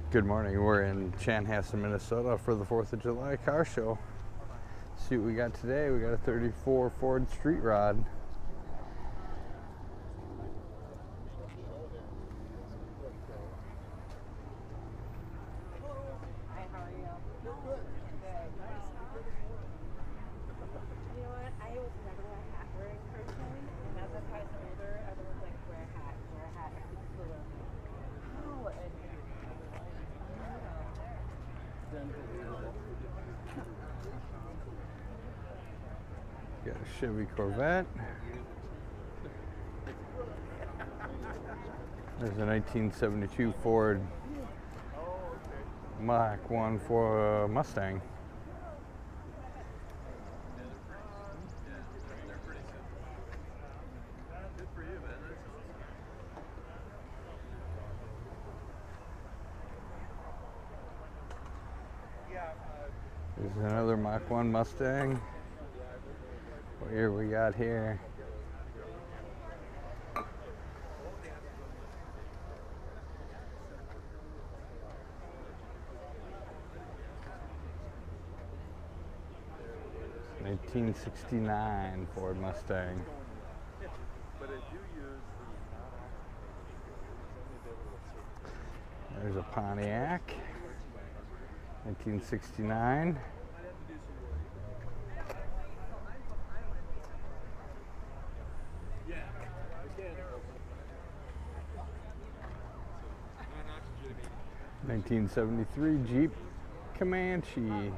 Good morning. We're in Chanhassen, Minnesota for the 4th of July car show. See what we got today. We got a 34 Ford Street Rod. Got a Chevy Corvette. There's a 1972 Ford Mach 1 for Mustang. There's another Mach 1 Mustang. What year we got here? (1969) Ford Mustang. There's a Pontiac, 1969. (1973) Jeep Comanche.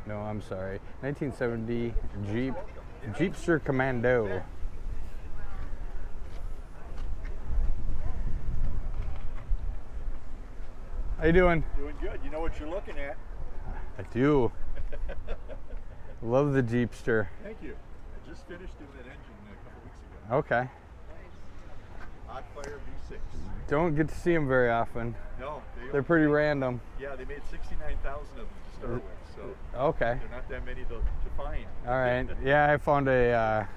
No, I'm sorry. 1970 Jeepster Commando. How you doing? Doing good. You know what you're looking at. I do. Love the Jeepster. Thank you. I just finished doing that engine a couple weeks ago. Okay. Hot Fire V6. Don't get to see them very often. No, they're pretty random. Yeah, they made 69,000 of them to start with, so okay. they're not that many to find. All right. Yeah, I found a.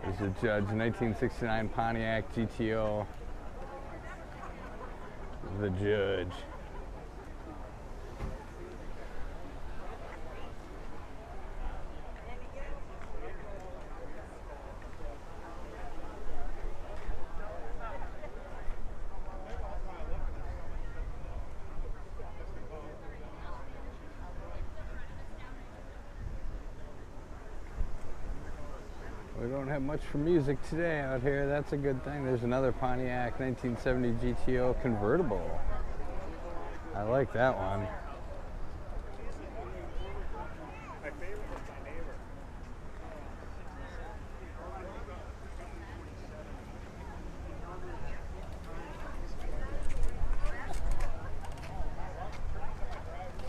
There's a Judge 1969 Pontiac GTO. The Judge. We don't have much for music today out here. That's a good thing. There's another Pontiac 1970 GTO convertible. I like that one. My favorite is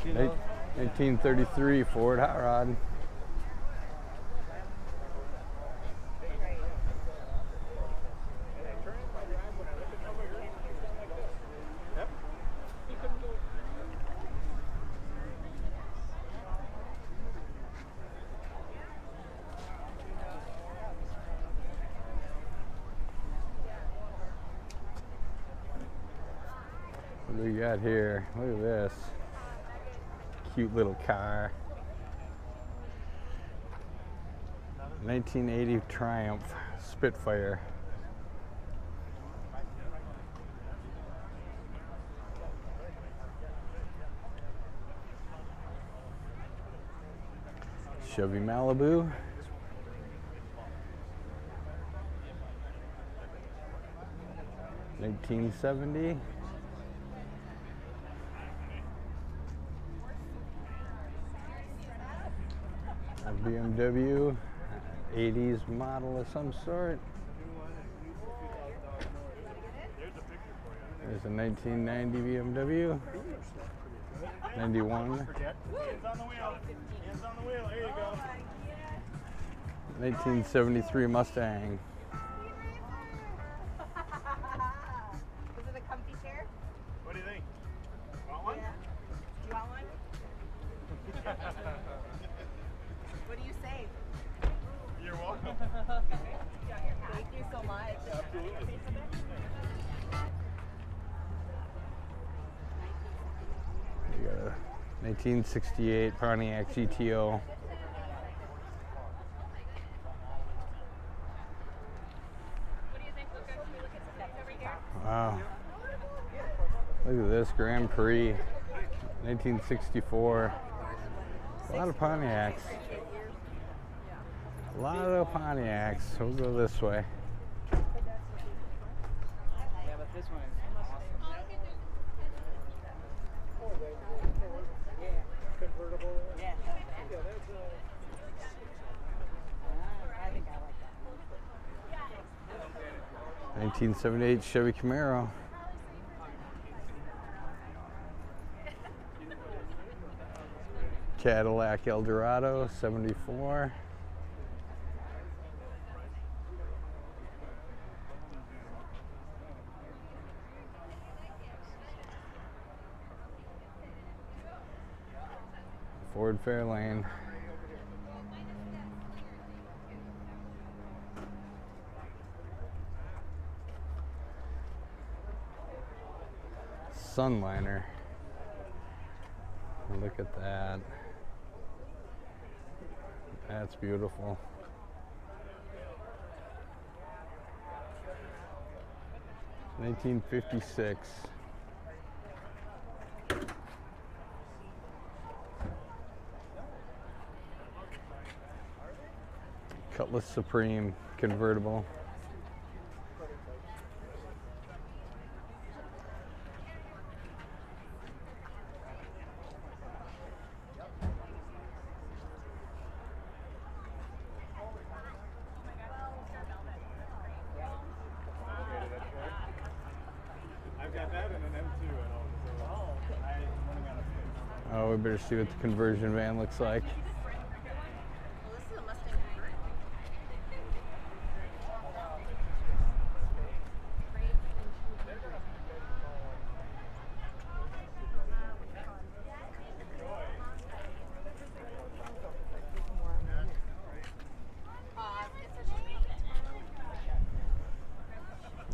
my neighbor. Hey, 1933 Ford Hot Rod. What do we got here? Look at this. Cute little car. 1980 Triumph Spitfire. Chevy Malibu. (1970) a BMW 80s model of some sort. There's a 1990 BMW. 91. Hands on the wheel. Hands on the wheel. There you go. 1973 Mustang. Is it a comfy chair? What do you think? Want one? Yeah. Do you want one? What do you say? You're welcome. You got your hat. so much. Absolutely. You got a 1968 Pontiac GTO. What do you think, Luca? Should we look at some things over here? Wow. Look at this Grand Prix, 1964. A lot of Pontiacs. A lot of Pontiacs. We'll go this way. Yeah, but this one is awesome. Yeah. Convertible. Yeah. Yeah, that's I think I like that. 1978 Chevy Camaro. Cadillac Eldorado, 74. Ford Fairlane. Sunliner. Look at that. That's beautiful. $1956. Cutlass Supreme convertible. I've got that and an M2 at home, so I'm running out of space. Oh, we better see what the conversion van looks like. Well, this is a Mustang convertible.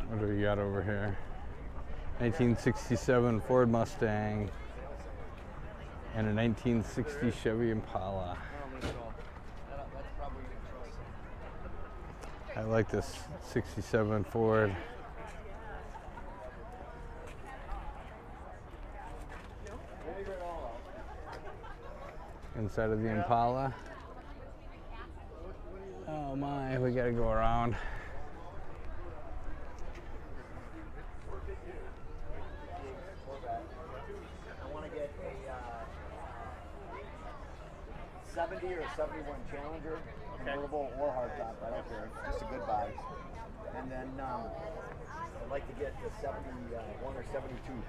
What do we got over here? 1967 Ford Mustang and a 1960 Chevy Impala. I like this 67 Ford. Inside of the Impala. Oh my, we gotta go around. I want to get a 70 or a 71 Challenger, convertible or hardtop, I don't care, just a good buy. And then I'd like to get the 71 or 72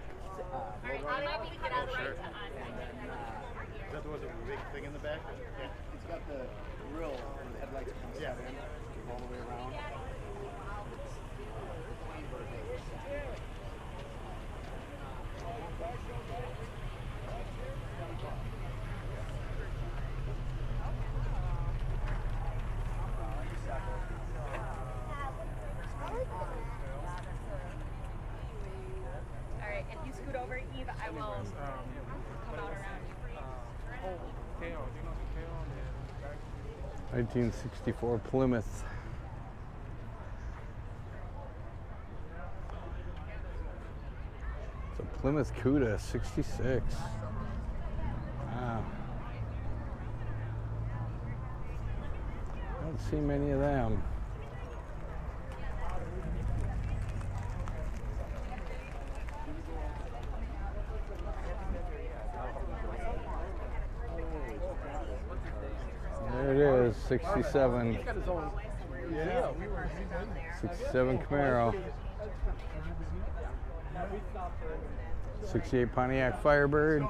Roadrunner. Sure. And then Is that the one with the big thing in the back? Yeah. it's got the grill and the headlights come set in all the way around. All right, if you scoot over, Eve, I will come out around you. 1964 Plymouth. It's a Plymouth Cuda 66. Wow. Don't see many of them. There it is, 67. 67 Camaro. 68 Pontiac Firebird.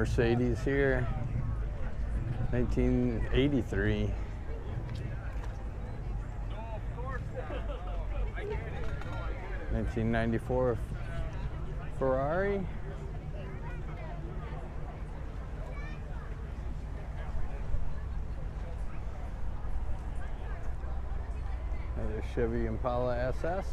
Mercedes here. 1983. 1994 Ferrari. Another Chevy Impala SS.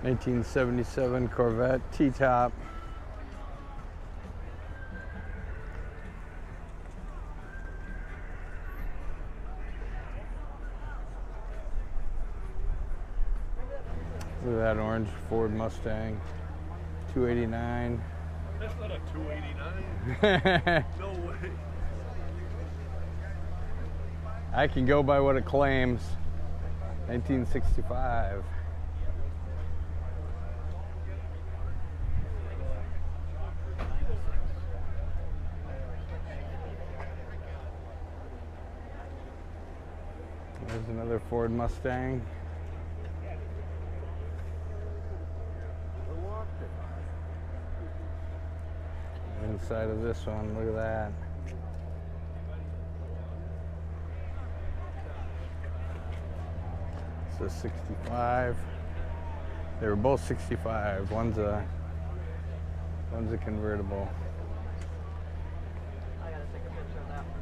(1977) Corvette T-top. Look at that orange Ford Mustang, 289. That's not a 289. No way. I can go by what it claims. 1965. There's another Ford Mustang. Inside of this one, look at that. It's a 65. They were both 65. One's a convertible. I gotta take a picture of that one.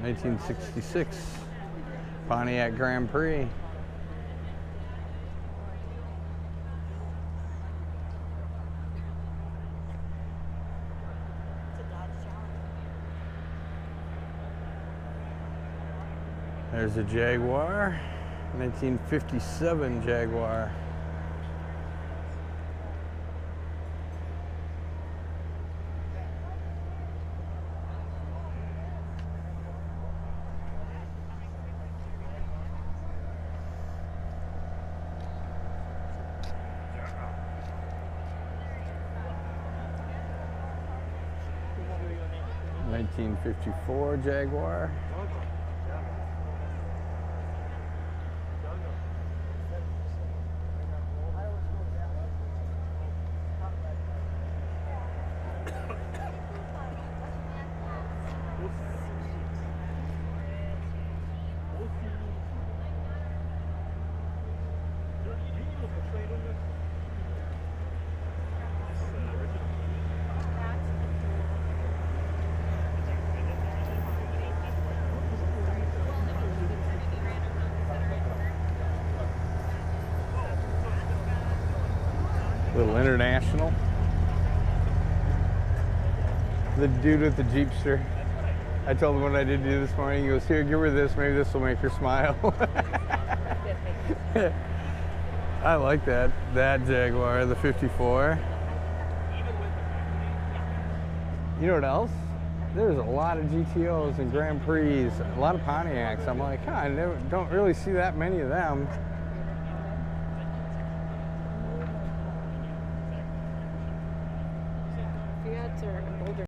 1966 Pontiac Grand Prix. There's a Jaguar, 1957 Jaguar. (1954 Jaguar). Little International. The dude with the Jeepster. I told him what I did to you this morning. He goes, "Here, give her this. Maybe this will make her smile." I like that Jaguar, the 54. You know what else? There's a lot of GTOs and Grand Prix, a lot of Pontiacs. I'm like, I don't really see that many of them. Fiats are older.